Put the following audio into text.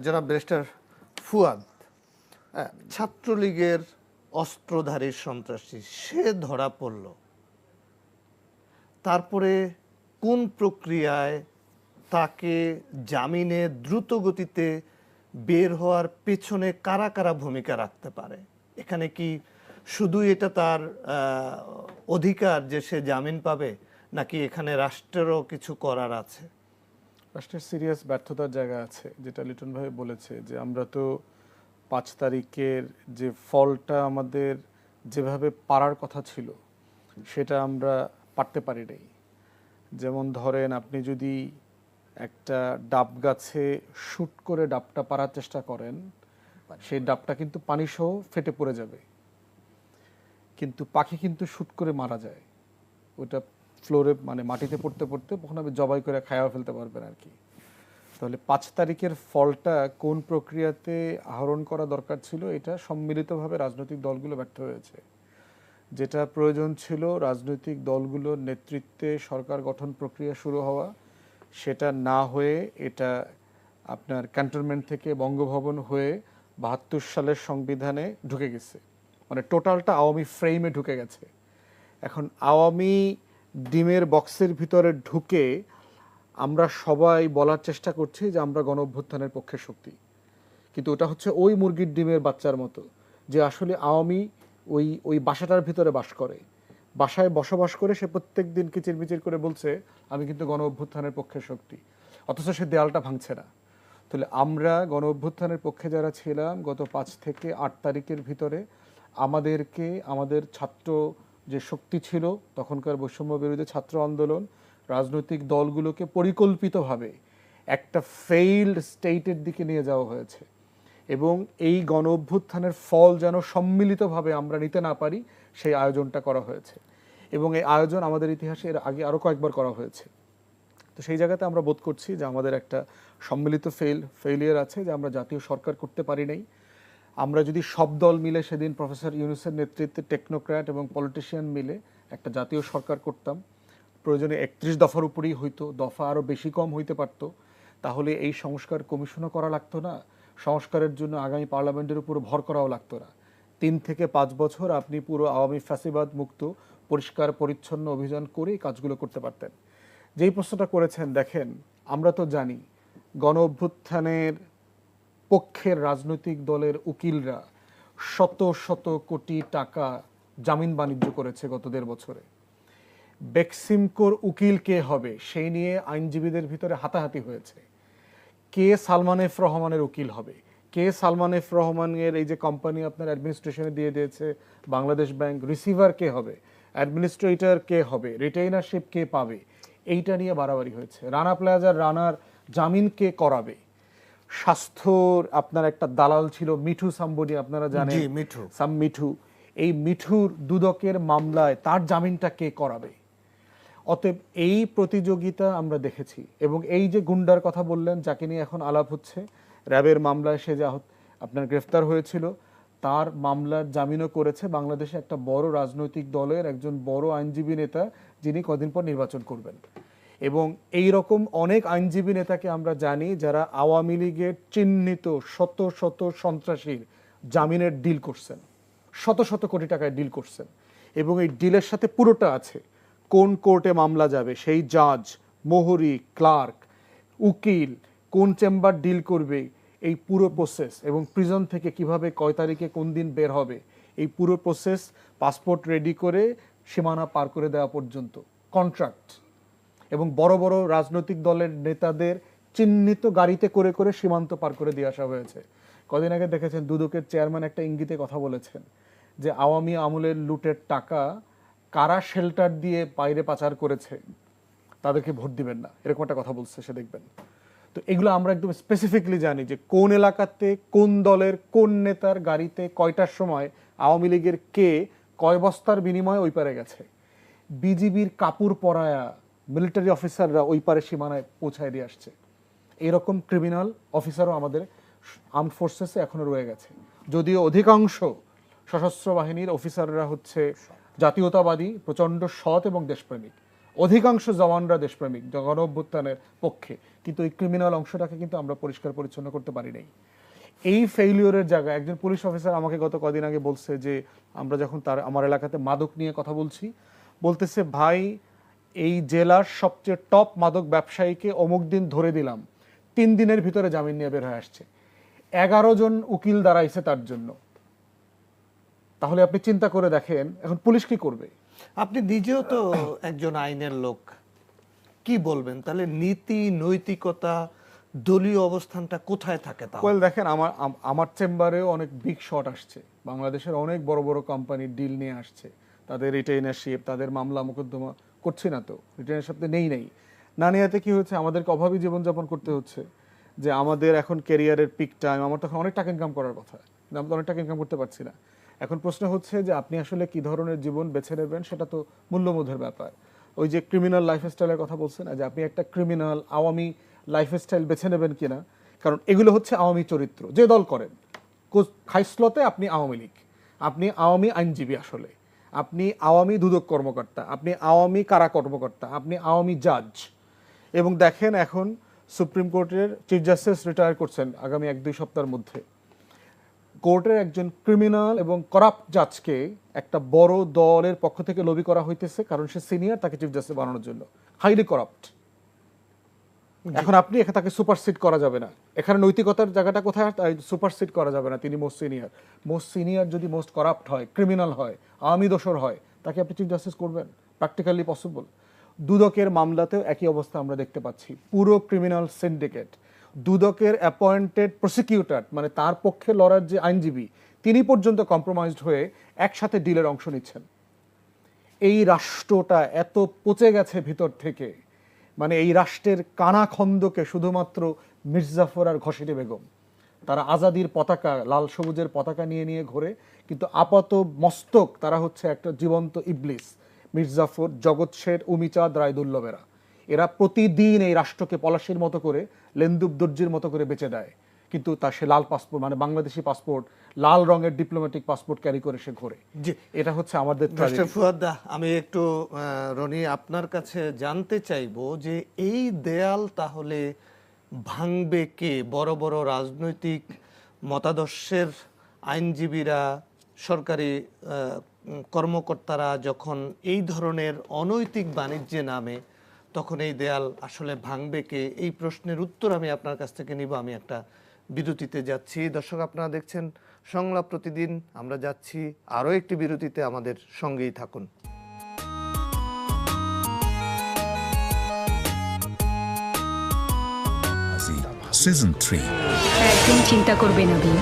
জনাব ব্যারিস্টার ফুয়াদ, ছাত্রলীগের অস্ত্রধারী সন্ত্রাসী সে ধরা পড়ল, তারপরে কোন প্রক্রিয়ায় তাকে জামিনে দ্রুত গতিতে বের হওয়ার পেছনে কারা কারা ভূমিকা রাখতে পারে? এখানে কি শুধু এটা তার অধিকার যে সে জামিন পাবে, নাকি এখানে রাষ্ট্রেরও কিছু করার আছে? রাষ্ট্রের সিরিয়াস ব্যর্থতার জায়গা আছে, যেটা লিটন ভাই বলেছে যে আমরা তো 5 তারিখের যে ফলটা আমাদের যেভাবে পারার কথা ছিল সেটা আমরা পারতে পারি নাই। যেমন ধরেন, আপনি যদি একটা ডাব গাছে শুট করে ডাবটা পারার চেষ্টা করেন, সেই ডাবটা কিন্তু পানি সহ ফেটে পড়ে যাবে, কিন্তু পাখি কিন্তু শুট করে মারা যায়। ওটা ফ্লোরে মানে মাটিতে পড়তে পড়তে তখন আপনি জবাই করে খাওয়া ফেলতে পারবেন আর কি। তাহলে 5 তারিখের ফলটা কোন প্রক্রিয়াতে আহরণ করা দরকার ছিল, এটা সম্মিলিতভাবে রাজনৈতিক দলগুলো ব্যর্থ হয়েছে। যেটা প্রয়োজন ছিল রাজনৈতিক দলগুলোর নেতৃত্বে সরকার গঠন প্রক্রিয়া শুরু হওয়া, সেটা না হয়ে এটা আপনার ক্যান্টনমেন্ট থেকে বঙ্গভবন হয়ে 72 সালের সংবিধানে ঢুকে গেছে, মানে টোটালটা আওয়ামী ফ্রেমে ঢুকে গেছে। এখন আওয়ামী ডিমের বক্সের ভিতরে ঢুকে আমরা সবাই বলার চেষ্টা করছি যে আমরা গণ অভ্যুত্থানের পক্ষে শক্তি, কিন্তু ওটা হচ্ছে ওই মুরগির ডিমের বাচ্চার মতো, যে আসলে আওয়ামী ওই ওই বাসাটার ভিতরে বাস করে, বাসায় বসবাস করে সে প্রত্যেক দিন কিচিরমিচির করে বলছে আমি কিন্তু গণ অভ্যুত্থানের পক্ষে শক্তি, অথচ সে দেয়ালটা ভাঙছে না। তাহলে আমরা গণ অভ্যুত্থানের পক্ষে যারা ছিলাম গত 5 থেকে 8 তারিখের ভিতরে আমাদেরকে আমাদের ছাত্র যে শক্তি ছিল তখনকার বৈষম্য বিরোধী ছাত্র আন্দোলন, রাজনৈতিক দলগুলোকে পরিকল্পিতভাবে একটা ফেইল্ড স্টেটের দিকে নিয়ে যাওয়া হয়েছে, এবং এই গণ অভ্যুত্থানের ফল যেন সম্মিলিতভাবে আমরা নিতে না পারি সেই আয়োজনটা করা হয়েছে। এবং এই আয়োজন আমাদের ইতিহাসে এর আগে আরও কয়েকবার করা হয়েছে। তো সেই জায়গাতে আমরা বোধ করছি যে আমাদের একটা সম্মিলিত ফেইলিয়ার আছে, যে আমরা জাতীয় সরকার করতে পারি নাই। আমরা যদি সব দল মিলে সেদিন প্রফেসর ইউনূসের নেতৃত্বে টেকনোক্র্যাট এবং পলিটিশিয়ান মিলে একটা জাতীয় সরকার করতাম, প্রয়োজনে 31 দফার উপরেই হইতো, দফা আরও বেশি কম হইতে পারতো, তাহলে এই সংস্কার কমিশনও করা লাগতো না, সংস্কারের জন্য আগামী পার্লামেন্টের উপর ভর করাও লাগতো না। 3 থেকে 5 বছর আপনি পুরো আওয়ামী ফ্যাসিবাদ মুক্ত পরিষ্কার পরিচ্ছন্ন অভিযান করে কাজগুলো করতে পারতেন। যেই প্রশ্নটা করেছেন, দেখেন আমরা তো জানি গণ অভ্যুত্থানের পক্ষের রাজনৈতিক দলের উকিলরা শত শত কোটি টাকা জামিন বাণিজ্য করেছে গত 1.5 বছরে। বেক্সিমকোর উকিল কে হবে সেই নিয়ে আইনজীবীদের ভিতরে হাতাহাতি হয়েছে। কে সালমান এফ রহমানের উকিল হবে, কে সালমান এফ রহমানের এই যে কোম্পানি আপনার অ্যাডমিনিস্ট্রেশনে দিয়ে দিয়েছে বাংলাদেশ ব্যাংক, রিসিভার কে হবে, অ্যাডমিনিস্ট্রেটর কে হবে, রিটেইনারশিপ কে পাবে, এইটা নিয়ে বাড়াবাড়ি হয়েছে। রানা প্লাজার রানার জামিন কে করাবে, স্বাস্থ্যর আপনার একটা দালাল ছিল মিঠু সাম্বডি, আপনারা জানেন মিঠু, এই মিঠুর দুদকের মামলায় তার জামিনটা কে করাবে। অতএব এই প্রতিযোগিতা আমরা দেখেছি, এবং এই যে গুন্ডার কথা বললেন যাকে নিয়ে এখন আলাপ হচ্ছে, র্যাবের মামলায় সে যা আপনার গ্রেফতার হয়েছিল, তার মামলার জামিনও করেছে বাংলাদেশে একটা বড় রাজনৈতিক দলের একজন বড় আইনজীবী নেতা, যিনি কদিন পর নির্বাচন করবেন। এবং এই রকম অনেক আইনজীবী নেতাকে আমরা জানি যারা আওয়ামী লীগের চিহ্নিত শত শত সন্ত্রাসীর জামিনের ডিল করছেন, শত শত কোটি টাকায় ডিল করছেন, এবং এই ডিলের সাথে পুরোটা আছে কোন কোর্টে মামলা যাবে, সেই জাজ, মোহরি, ক্লার্ক, উকিল, কোন চেম্বার ডিল করবে, এই পুরো প্রসেস, এবং প্রিজন থেকে কিভাবে কয় তারিখে কোন দিন বের হবে, এই পুরো প্রসেস পাসপোর্ট রেডি করে সীমানা পার করে দেওয়া পর্যন্ত কন্ট্রাক্ট, এবং বড় বড় রাজনৈতিক দলের নেতাদের চিহ্নিত গাড়িতে করে করে সীমান্ত পার করে দিয়ে আসা হয়েছে। কদিন আগে দেখেছেন দুদকের চেয়ারম্যান একটা ইঙ্গিতে কথা বলেছেন যে আওয়ামী আমলের লুটের টাকা কারা শেল্টার দিয়ে বাইরে পাচার করেছে তাদেরকে ভোট দিবেন না, এরকম একটা কথা বলছে সে, দেখবেন। তো এগুলো আমরা একদম স্পেসিফিকলি জানি যে কোন এলাকাতে কোন দলের কোন নেতার গাড়িতে কয়টার সময় আওয়ামী লীগের কে কয় বস্তার বিনিময়ে ওই পারে গেছে। বিজিবির কাপড় পরায়া মিলিটারি অফিসাররা ওই পারে সীমানায় পৌঁছায় দিয়ে আসছে। এরকম ক্রিমিনাল অফিসারও আমাদের আর্মড ফোর্সেসে এখনো রয়ে গেছে, যদিও অধিকাংশ সশস্ত্র বাহিনীর অফিসাররা হচ্ছে জাতীয়তাবাদী, প্রচণ্ড সৎ এবং দেশপ্রেমিক। অধিকাংশ জওয়ানরা দেশপ্রেমিক, গণ অভ্যুত্থানের পক্ষে, কিন্তু এই ক্রিমিনাল অংশটাকে কিন্তু আমরা পরিষ্কার পরিচ্ছন্ন করতে পারি নাই। এই ফেইলিওরের জায়গায় একজন পুলিশ অফিসার আমাকে গত কদিন আগে বলছে যে আমরা যখন আমার এলাকাতে মাদক নিয়ে কথা বলছি, বলতেছে ভাই এই জেলার সবচেয়ে টপ মাদক ব্যবসায়ীকে অমুক দিন ধরে দিলাম, 3 দিনের ভিতরে জামিন নিয়ে বের হয়ে আসছে, 11 জন উকিল দাঁড়াইছে তার জন্য। তাহলে আপনি চিন্তা করে দেখেন এখন পুলিশ কি করবে। আপনি নিজেও তো একজন আইনের লোক, কি বলবেন তাহলে নীতি নৈতিকতা দলীয় অবস্থানটা কোথায় থাকে? তা ওয়েল দেখেন, আমার চেম্বারেও অনেক বিগ শট আসছে, বাংলাদেশের অনেক বড় বড় কোম্পানির ডিল নিয়ে আসছে, তাদের রিটেইনারশিপ, তাদের মামলা মোকদ্দমা করছি না তো, রিটেইনারশিপ নেই না নেওয়াতে কি হচ্ছে, আমাদেরকে অভাবী জীবনযাপন করতে হচ্ছে। যে আমাদের এখন ক্যারিয়ারের পিক টাইম, আমার তখন অনেক টাকা ইনকাম করার কথা, কিন্তু আমি তো অনেক টাকা ইনকাম করতে পারছি না। এখন প্রশ্ন হচ্ছে যে আপনি আসলে কি ধরনের জীবন বেছে নেবেন, সেটা তো মূল্যবোধের ব্যাপার। ওই যে ক্রিমিনাল লাইফস্টাইলের কথা বলছেন না, যে আপনি একটা ক্রিমিনাল আওয়ামী লাইফস্টাইল বেছে নেবেন কিনা, কারণ এগুলো হচ্ছে আওয়ামী চরিত্র, যে দল করেন। খাইসলতে আপনি আওয়ামী লীগ, আপনি আওয়ামী আইনজীবী, আসলে আপনি আওয়ামী দুদক কর্মকর্তা, আপনি আওয়ামী কারা কর্মকর্তা, আপনি আওয়ামী জাজ। এবং দেখেন এখন সুপ্রিম কোর্টের চিফ জাস্টিস রিটায়ার করছেন আগামী 1-2 সপ্তাহের মধ্যে। কোর্টের একজন ক্রিমিনাল এবং করাপ্ট জাজকে একটা বড় দলের পক্ষ থেকে লবি করা হইতেছে, কারণ সে সিনিয়র, তাকে চিফ জাস্টিস বানানোর জন্য। Highly corrupt. এখন আপনি তাকে সুপারসিড করা যাবে না, এখানে নৈতিকতার জায়গাটা কোথায়? সুপারসিড করা যাবে না, তিনি মোস্ট সিনিয়র যদি মোস্ট করাপ্ট হয়, ক্রিমিনাল হয়, আওয়ামী দোসর হয়, তাকে আপনি চিফ জাস্টিস করবেন? Practically possible. দুদকের মামলাতেও একই অবস্থা আমরা দেখতে পাচ্ছি, পুরো ক্রিমিনাল সিন্ডিকেট, দুদকের অ্যাপয়েন্টেড প্রসিকিউটর, মানে তার পক্ষে লড়ার যে আইনজীবী, তিনি পর্যন্ত কম্প্রোমাইজড হয়ে একসাথে ডিলের অংশ নিচ্ছেন। এই রাষ্ট্রটা এত পচে গেছে ভিতর থেকে, মানে এই রাষ্ট্রের কানা খন্দকে শুধুমাত্র মির্জাফর আর ঘসেটি বেগম, তারা আজাদির পতাকা, লাল সবুজের পতাকা নিয়ে নিয়ে ঘোরে, কিন্তু আপাত মস্তক তারা হচ্ছে একটা জীবন্ত ইবলিস। মির্জাফর, জগৎ শেঠ, উমিচাঁদ, রায়দুল্লভেরা, এরা প্রতিদিন এই রাষ্ট্রকে পলাশির মতো করে, লেন্দুব দর্জির মতো করে বেঁচে দেয়, কিন্তু তার সে লাল পাসপোর্ট, মানে বাংলাদেশি পাসপোর্ট, লাল রঙের ডিপ্লোম্যাটিক পাসপোর্ট ক্যারি করে সে ঘোরে। এটা হচ্ছে আমাদের মিস্টার ফুয়াদ, আমি একটু রনি আপনার কাছে জানতে চাইবো যে এই দেয়াল তাহলে ভাঙবে কে? বড় বড় রাজনৈতিক মতাদর্শের আইনজীবীরা, সরকারি কর্মকর্তারা যখন এই ধরনের অনৈতিক বাণিজ্যে নামে, তখন এই দেয়াল আসলে ভাঙবে কে? এই প্রশ্নের উত্তর আমি আপনার কাছ থেকে নিব। আমি একটা বিরতিতে যাচ্ছি। দর্শক, আপনারা দেখছেন সংলাপ প্রতিদিন, আমরা যাচ্ছি আরও একটি বিরতিতে, আমাদের সঙ্গেই থাকুন। Season 3 একদম চিন্তা করবেন না।